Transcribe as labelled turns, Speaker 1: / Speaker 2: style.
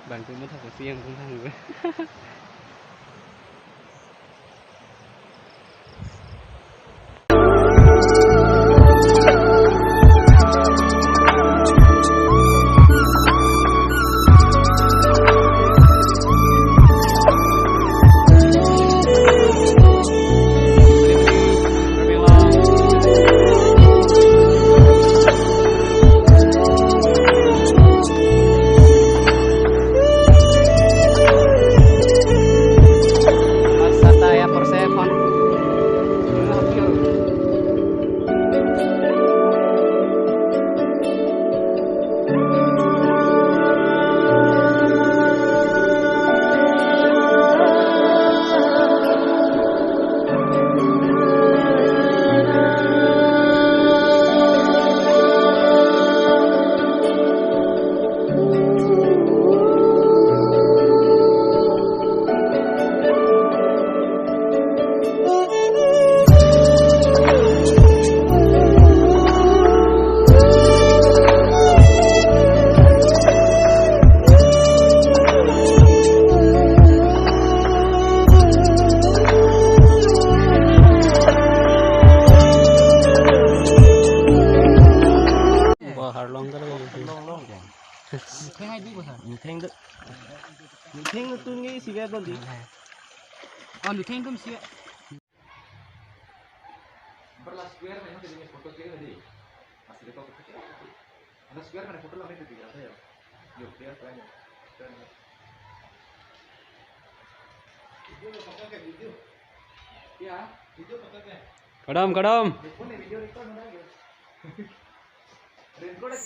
Speaker 1: Bantu mất thật riêng không thằng nữa. Harlong cái đó long
Speaker 2: Theng ai đi bữa sao?
Speaker 1: thing đó thing tôi nghĩ gì vậy đi
Speaker 2: On theng tum sih.
Speaker 3: Berlas square memang jadinya foto kiri tadi. Masih ada kecil. Ada square mana foto lagi tadi ada ya. Yuk dia tanya. Video pakai kayak video. Ya, video pakai.
Speaker 1: Kadam kadam
Speaker 3: Video record mana gitu. Record